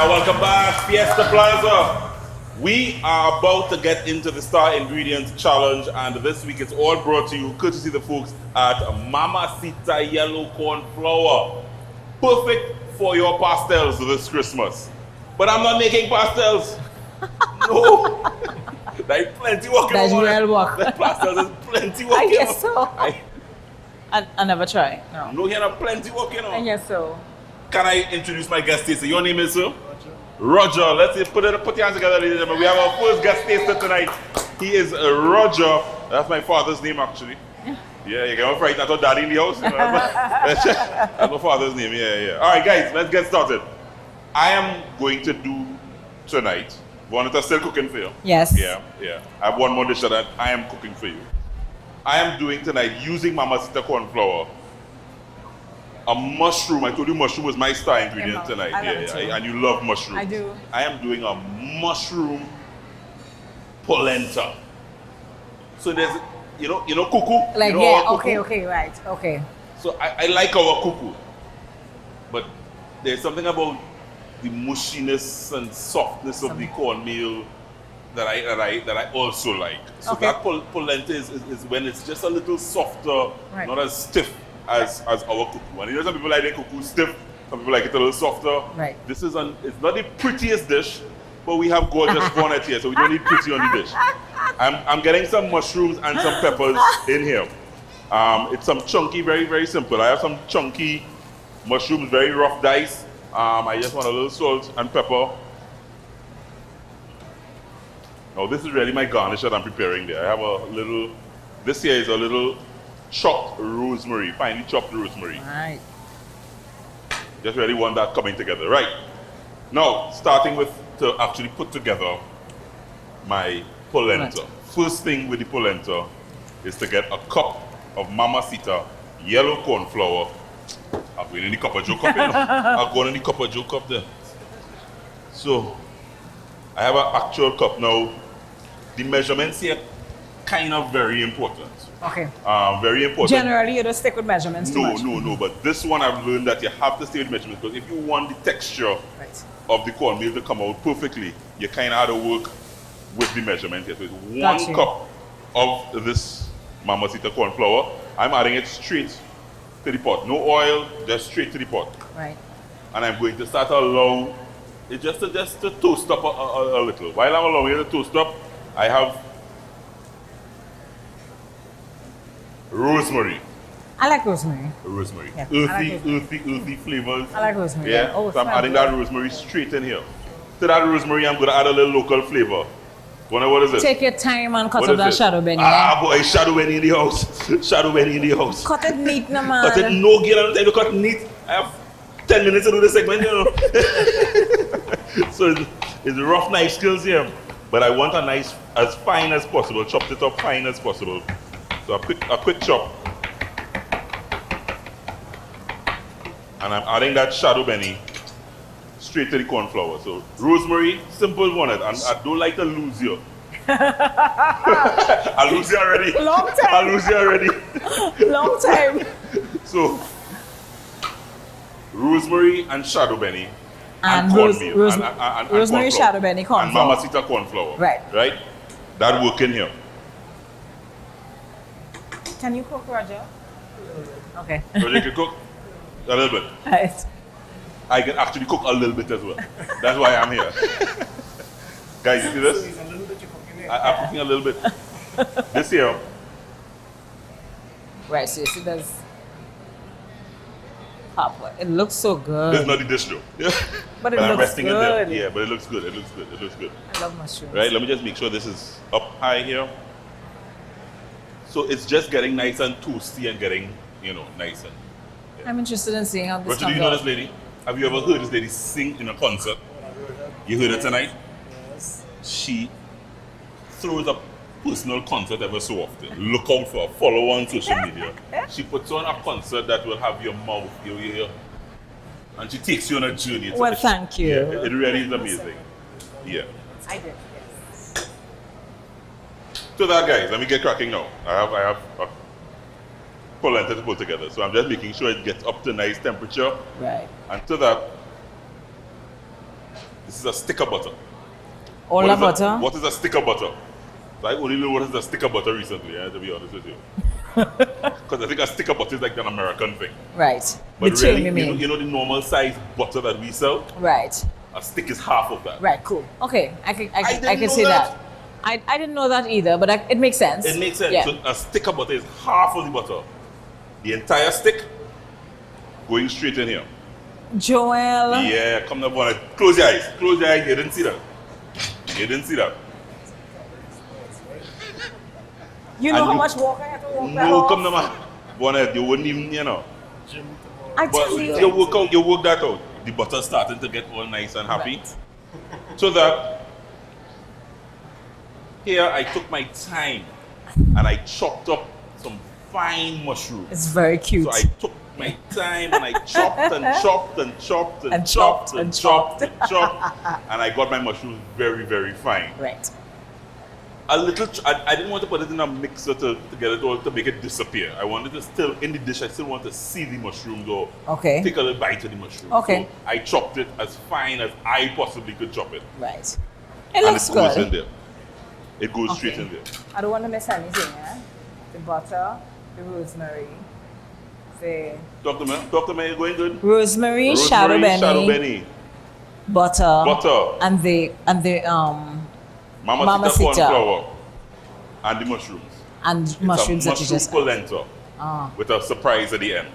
Welcome back, Fiesta Plaza. We are about to get into the Star Ingredients Challenge, and this week it's all brought to you courtesy of the folks at Mamacita Yellow Cornflour. Perfect for your pastels this Christmas. But I'm not making pastels. No. There's plenty working on it. That's real work. The pastels is plenty working on. I guess so. I never try. No. No, here are plenty working on. I guess so. Can I introduce my guest taster? Your name is, sir? Roger. Let's see, put your hands together, ladies and gentlemen. We have our first guest taster tonight. He is Roger. That's my father's name, actually. Yeah, you get right. I thought daddy in the house. That's my father's name. Yeah. All right, guys, let's get started. I am going to do tonight. Vaughnette still cooking for you? Yes. Yeah. I have one more dish that I am cooking for you. I am doing tonight using Mamacita Cornflour. A mushroom. I told you mushroom was my star ingredient tonight. And you love mushrooms. I do. I am doing a mushroom polenta. So there's, you know cuckoo? Like, you know yeah, cuckoo? okay, right, okay. So I like our cuckoo. But there's something about the mushiness and softness of the cornmeal that I also like. So Okay. that polenta is when it's just a little softer, Right. not as stiff as our cuckoo. And you know some people like their cuckoo stiff, some people like it a little softer. Right. This is it's not the prettiest dish, but we have gorgeous Vaughnette here, so we don't need pretty on the dish. I'm getting some mushrooms and some peppers in here. It's some chunky, very, very simple. I have some chunky mushrooms, very rough dice. I just want a little salt and pepper. Now this is really my garnish that I'm preparing there. I have a little, this here is a little chopped rosemary, finely chopped rosemary. Right. Just really want that coming together. Right. Now, starting with to actually put together my polenta. First thing with the polenta is to get a cup of Mamacita yellow cornflour. I'm going in the cup of Joe cup, you know. I'm going in the cup of Joe cup there. So, I have an actual cup now. The measurements here kind of very important. Okay. Very important. Generally, you don't stick with measurements too much. No. But this one I've learned that you have to stay with measurements because if you want the texture of the cornmeal to come out perfectly, you kind of have to work with the measurement here. So it's one cup of this Mamacita cornflour. I'm adding it straight to the pot. No oil, just straight to the pot. Right. And I'm going to start to allow it just to toast up a little. While I'm allowing it to toast up, I have rosemary. I like rosemary. Rosemary. Yeah, Earthy flavors. I like rosemary. Yeah. Oh, so I'm adding that rosemary straight in here. To that rosemary, I'm going to add a little local flavor. What is it? Take your time and cut up that shadow benny. Boy, shadow benny in the house. Shadow benny in the house. Cut it neat, no man. Cut it no gear. I'm trying to cut neat. I have 10 minutes to do this segment, you know. So it's rough knife skills here. But I want a nice, as fine as possible. Chopped it up fine as possible. So a quick chop. And I'm adding that shadow benny straight to the cornflour. So rosemary, simple one, and I don't like to lose you. I lose you already. Long time. I lose you already. Long time. So rosemary and shadow benny and cornmeal. And rosemary, shadow benny, cornflour. And Mamacita cornflour. Right. That work in here. Can you cook, Roger? Okay. Roger can cook a little bit. Right. I can actually cook a little bit as well. That's why I'm here. Guys, you see this? I'm cooking a little bit. This here. Right, so you see there's halfway. It looks so good. This is not the dish though. But it I'm looks resting good. it there. Yeah, but it looks good. It looks good. I love mushrooms. Right, let me just make sure this is up high here. So it's just getting nice and toasty and getting, nice and... I'm interested in seeing how this Roger, comes do you know out. this lady? Have you ever heard this lady sing in a concert? You heard her tonight? Yes. She throws a personal concert ever so often. Look out for her. Follow her on social media. She puts on a concert that will have your mouth, your ear, and she takes you on a journey. Well, thank you. Yeah, it really is amazing. Yeah. I did. So that, guys, let me get cracking now. I have a polenta to put together. So I'm just making sure it gets up to nice temperature. Right. And to that, This is a stick of butter. All the butter? What is a stick of butter? So I only know what is a stick of butter recently, to be honest with you. Because I think a stick of butter is like an American thing. Right. But Between really, you mean? you know the normal size butter that we sell? Right. A stick is half of that. Right, cool. Okay, I didn't can know see that. that. I didn't know that either, but it makes sense. It makes sense. Yeah. So a stick of butter is half of the butter. The entire stick going straight in here. Joel. Yeah, come up on it. Close your eyes. Close your eyes. You didn't see that. You didn't see that. You know And how you- much work I have to walk that No, off? come on, man. Bonnet, you wouldn't even, you know. I But tell you. you work that out. The butter starting to get all nice and happy. Right. So that here I took my time and I chopped up some fine mushrooms. It's very cute. So I took my time and I chopped and chopped and chopped and And chopped chopped and and chopped and chopped, and I got my mushrooms very, very fine. Right. A little, I didn't want to put it in a mixer to get it all to make it disappear. I wanted to still in the dish. I still want to see the mushrooms or Okay. take a little bite of the mushrooms. Okay. So I chopped it as fine as I possibly could chop it, Right. It and looks it goes good. in there. It goes straight Okay. in there. I don't want to miss anything, eh? The butter, the rosemary, the Talk to me. You're going good. rosemary, shadow Shadow benny, benny, butter, butter, and the Mamacita Mamacita. cornflour, and the mushrooms. and It's mushrooms a that you mushroom just polenta Ah. with a surprise at the end.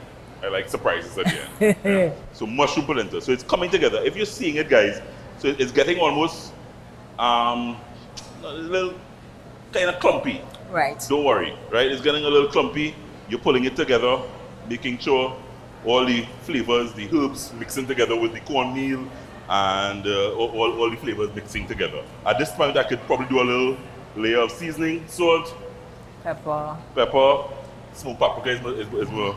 I like surprises at the end. So mushroom polenta. So it's coming together. If you're seeing it, guys, so it's getting almost a little kind of clumpy. Right. Don't worry, right? It's getting a little clumpy. You're pulling it together, making sure all the flavors, the herbs mixing together with the cornmeal and all the flavors mixing together. At this point, I could probably do a little layer of seasoning, salt, Pepper. pepper, smoked paprika is more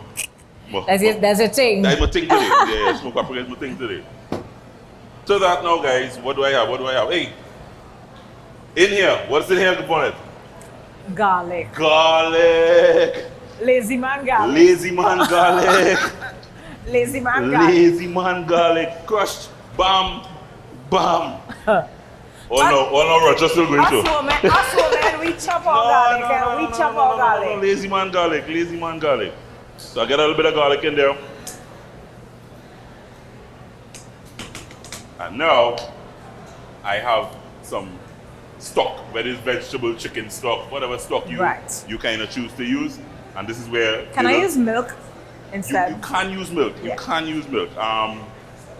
That's a thing. that's my thing today. Yeah, smoked paprika is my thing today. So that now, guys, what do I have? What do I have? Hey, in here, what's in here, Vaughnette? Garlic. Garlic. Lazy man garlic. Lazy man garlic. Lazy man garlic. Lazy man garlic. Crushed. Bam. Bam. Oh no, Roger still going to. Us women, we chop our garlic and we chop our garlic. Lazy man garlic. Lazy man garlic. So I get a little bit of garlic in there. And now I have some stock, whether it's vegetable, chicken stock, whatever stock you kind of choose to use. And this is where Can I use milk instead? you can use milk. You Yeah. can use milk.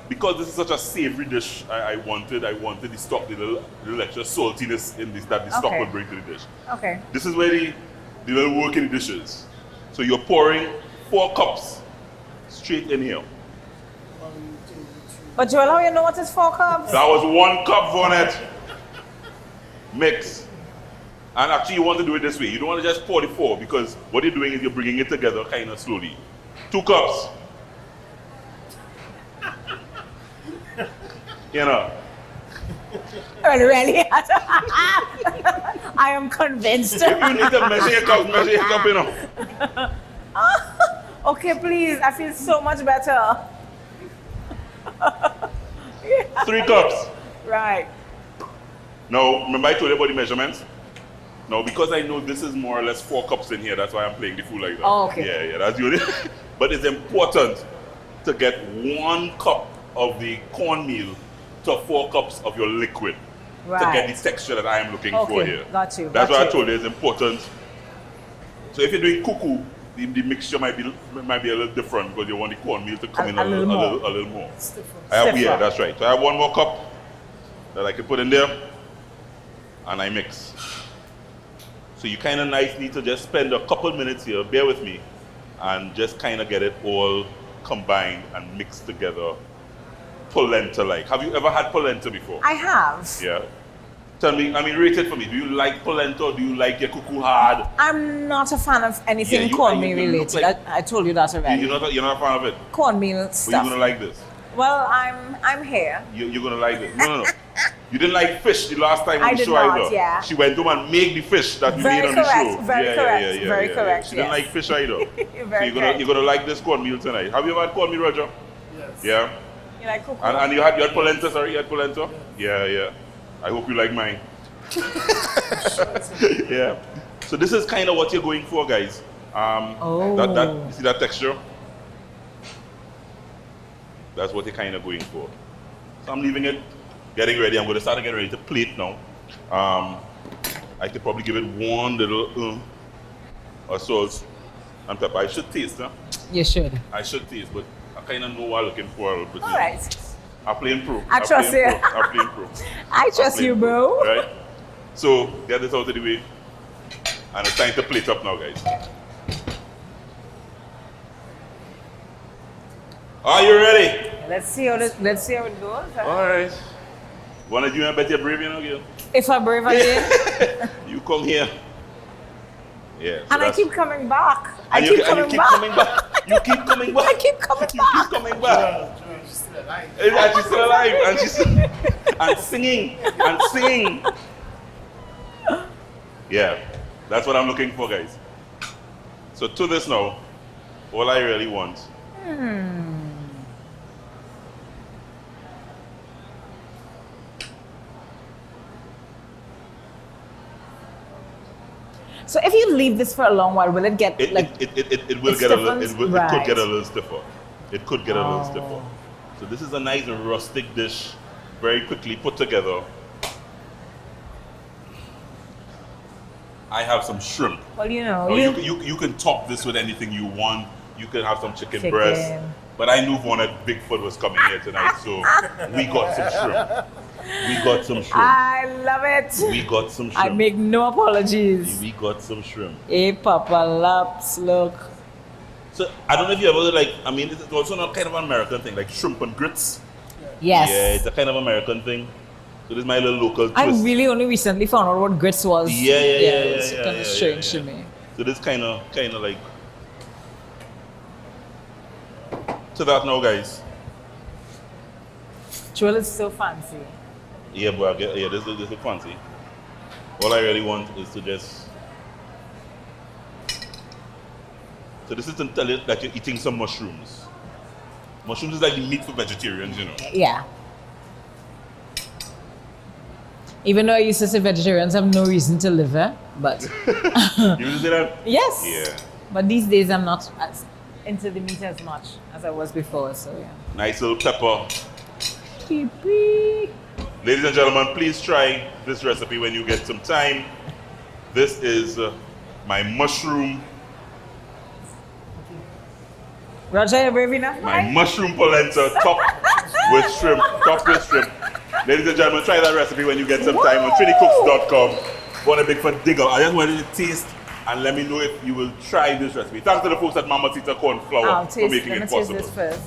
Because this is such a savory dish, I wanted the stock, the little extra saltiness in this that the stock Okay. would bring to the dish. Okay. This is where the little work in the dish is. So you're pouring 4 cups straight in here. But Joel, how you know what is 4 cups? That was 1 cup, Vaughnette. Mix. And actually you want to do it this way. You don't want to just pour the 4 because what you're doing is you're bringing it together kind of slowly. 2 cups. You know. Well, really? I am convinced. If you need to measure your cup, you know. Okay, please. I feel so much better. 3 cups. Right. Now, remember I told you about the measurements? Now, because I know this is more or less 4 cups in here, that's why I'm playing the fool like that. Oh, okay. Yeah, that's good. But it's important to get 1 cup of the cornmeal to 4 cups of your liquid to get Right. the texture that I am looking for Okay, here. got you, That's got why I you. told you it's important. So if you're doing cuckoo, the mixture might be a little different because you want the cornmeal to come in a little more. Stiffer. Yeah, that's right. So I have 1 more cup that I can put in there, and I mix. So you kind of need to just spend a couple minutes here, bear with me, and just kind of get it all combined and mixed together, polenta-like. Have you ever had polenta before? I have. Yeah. Tell me, rate it for me. Do you like polenta or do you like your cuckoo hard? I'm not a fan of anything Yeah, you cornmeal look related. like- I told you that already. You're not a fan of it? Cornmeal But stuff. you're going to like this. Well, I'm here. You're going to like this. No. You didn't like fish the last time on I the did show not, either. yeah. She went home and made the fish that we Very made on the correct, show. very correct, very correct, She didn't yes. like fish either. Very so correct. you're gonna like this cornmeal tonight. Have you ever had cornmeal, Roger? Yes. Yeah. You like cocoa? And you had polenta, sorry, you had polenta? Yeah. I hope you like mine. Yeah. So this is kind of what you're going for, guys. That you see that texture? That's what you're kind of going for. So I'm leaving it, getting ready. I'm going to start to get ready to plate now. I could probably give it one little or salt and pepper. I should taste, huh? You should. I should taste, but I kind of know what I'm looking for. All right. I'm playing pro. I trust you. I'm playing pro. I trust you, bro. Right? So, get this out of the way. And it's time to plate up now, guys. Are you ready? Let's see how it goes. Huh? All right. Wanna do you bet you're brave, you know, girl? If I'm brave again. You come here. Yeah. So and I keep coming back. You keep coming back. You keep coming back. I keep coming back. You keep coming back. She's still alive. And she's still alive. And she's and singing. And singing. Yeah. That's what I'm looking for, guys. So to this now, all I really want. So if you leave this for a long while, will it get It will get a little. It could get a little stiffer. It could get a little stiffer. So this is a nice rustic dish, very quickly put together. I have some shrimp. Well, you know. Now, you can top this with anything you want. You can have some chicken breast. But I knew Vaughnette Bigford was coming here tonight, so we got some shrimp. We got some shrimp. I love it. We got some shrimp. I make no apologies. We got some shrimp. Hey, Papa Laps, look. So I don't know if you ever it's also not kind of an American thing, like shrimp and grits. Yes. Yeah, it's a kind of American thing. So this is my little local twist. I really only recently found out what grits was. Yeah. It's kind of strange to me. So this kind of like. So that now, guys. Joel is so fancy. Yeah, but this is fancy. All I really want is to just. So this is to tell you that you're eating some mushrooms. Mushrooms is like the meat for vegetarians, you know. Yeah. Even though I used to say vegetarians have no reason to live, but. You used to say that? Yes. Yeah. But these days I'm not as into the meat as much as I was before, so yeah. Nice little pepper. Pee-pee. Ladies and gentlemen, please try this recipe when you get some time. This is my mushroom. Roger, you're brave enough? My mushroom polenta topped with shrimp. Ladies and gentlemen, try that recipe when you get some time on TriniCooks.com. Vaughnette Bigford Digger. I just wanted to taste and let me know if you will try this recipe. Thanks to the folks at Mamacita Cornflour for making it possible. Let me taste this first.